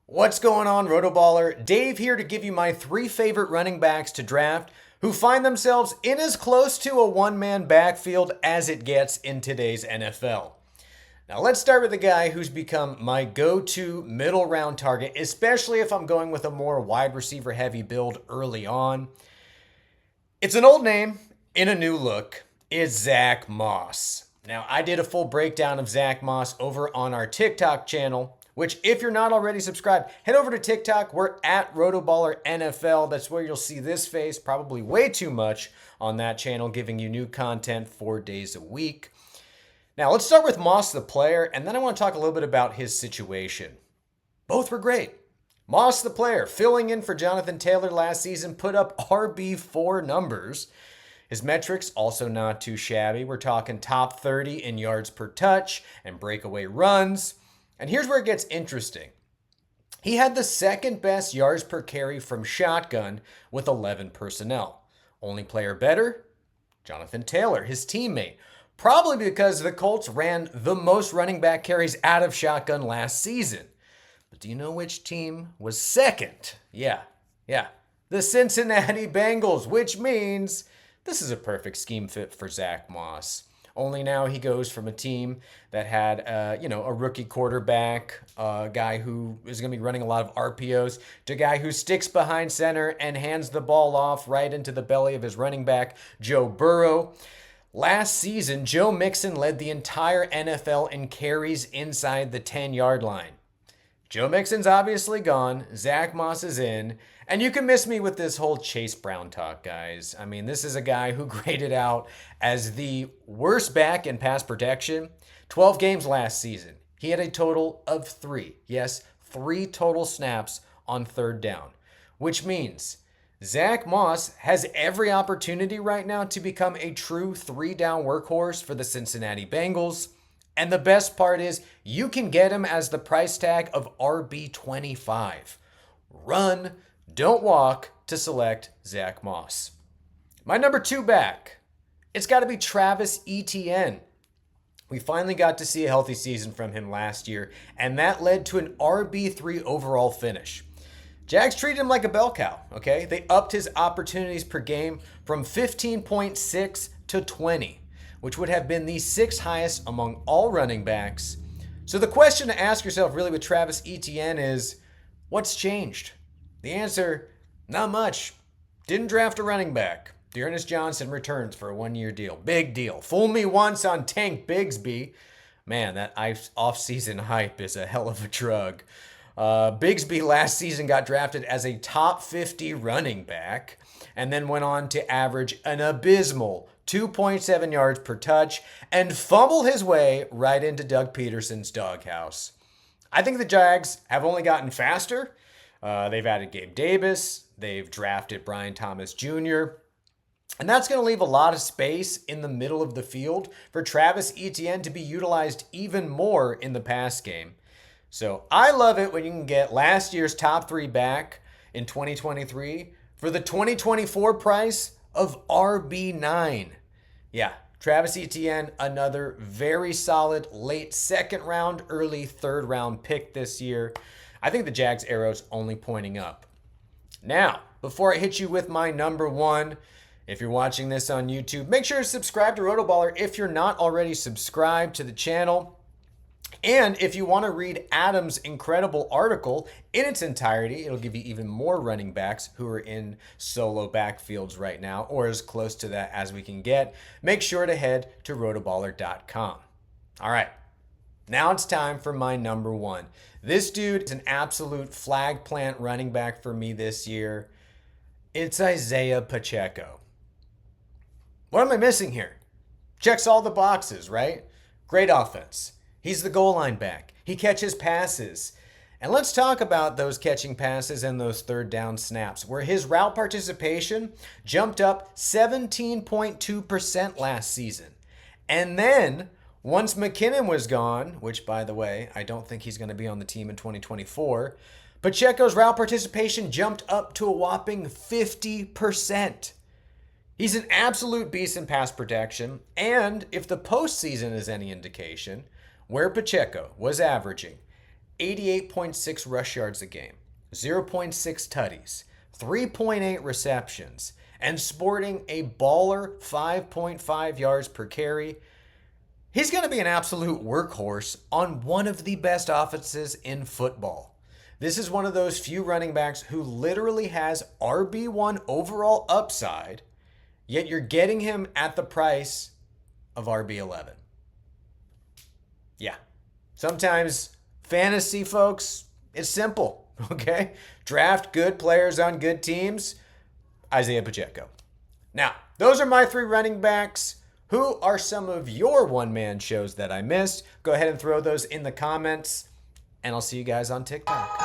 What's going on, RotoBaller? Dave here to give you my 3 favorite running backs to draft who find themselves in as close to a one-man backfield as it gets in today's NFL. Now let's start with a guy who's become my go-to middle round target, especially if I'm going with a more wide receiver heavy build early on. It's an old name in a new look. It's Zach Moss. Now I did a full breakdown of Zach Moss over on our TikTok channel, which if you're not already subscribed, head over to TikTok. We're at RotoBaller NFL. That's where you'll see this face, probably way too much on that channel, giving you new content 4 days a week. Now let's start with Moss the player, and then I want to talk a little bit about his situation. Both were great. Moss the player, filling in for Jonathan Taylor last season, put up RB4 numbers. His metrics also not too shabby. We're talking top 30 in yards per touch and breakaway runs. And here's where it gets interesting. He had the second best yards per carry from shotgun with 11 personnel. Only player better? Jonathan Taylor, his teammate. Probably because the Colts ran the most running back carries out of shotgun last season. But do you know which team was second? Yeah. The Cincinnati Bengals, which means this is a perfect scheme fit for Zach Moss. Only now he goes from a team that had, a rookie quarterback, a guy who is going to be running a lot of RPOs, to a guy who sticks behind center and hands the ball off right into the belly of his running back, Joe Burrow. Last season, Joe Mixon led the entire NFL in carries inside the 10-yard line. Joe Mixon's obviously gone. Zach Moss is in. And you can miss me with this whole Chase Brown talk, guys. I mean, this is a guy who graded out as the worst back in pass protection. 12 games last season. He had a total of 3. Yes, 3 total snaps on third down. Which means Zach Moss has every opportunity right now to become a true 3-down workhorse for the Cincinnati Bengals. And the best part is you can get him as the price tag of RB25. Run, don't walk to select Zach Moss. My number 2 back, it's got to be Travis Etienne. We finally got to see a healthy season from him last year, and that led to an RB3 overall finish. Jags treated him like a bell cow, okay? They upped his opportunities per game from 15.6 to 20, which would have been the 6th highest among all running backs. So the question to ask yourself really with Travis Etienne is, what's changed? The answer, not much. Didn't draft a running back. Dearness Johnson returns for a 1-year deal. Big deal. Fool me once on Tank Bigsby. Man, that off-season hype is a hell of a drug. Bigsby last season got drafted as a top 50 running back and then went on to average an abysmal 2.7 yards per touch and fumble his way right into Doug Peterson's doghouse. I think the Jags have only gotten faster. They've added Gabe Davis. They've drafted Brian Thomas Jr. And that's going to leave a lot of space in the middle of the field for Travis Etienne to be utilized even more in the pass game. So I love it when you can get last year's top 3 back in 2023 for the 2024 price of RB9. Yeah, Travis Etienne, another very solid late 2nd round, early 3rd round pick this year. I think the Jags' arrow's only pointing up. Now, before I hit you with my number 1, if you're watching this on YouTube, make sure to subscribe to RotoBaller if you're not already subscribed to the channel. And if you want to read Adam's incredible article in its entirety, it'll give you even more running backs who are in solo backfields right now, or as close to that as we can get. Make sure to head to rotoballer.com. All right, now it's time for my number 1. This dude is an absolute flag plant running back for me this year. It's Isaiah Pacheco. What am I missing here? Checks all the boxes, right? Great offense. He's the goal line back. He catches passes. And let's talk about those catching passes and those 3rd down snaps, where his route participation jumped up 17.2% last season. And then, once McKinnon was gone, which, by the way, I don't think he's going to be on the team in 2024, Pacheco's route participation jumped up to a whopping 50%. He's an absolute beast in pass protection, and if the postseason is any indication, where Pacheco was averaging 88.6 rush yards a game, 0.6 tutties, 3.8 receptions, and sporting a baller 5.5 yards per carry, he's going to be an absolute workhorse on one of the best offenses in football. This is one of those few running backs who literally has RB1 overall upside, yet you're getting him at the price of RB11. Yeah. Sometimes fantasy, folks, it's simple, okay? Draft good players on good teams. Isaiah Pacheco. Now, those are my 3 running backs. Who are some of your one-man shows that I missed? Go ahead and throw those in the comments, and I'll see you guys on TikTok.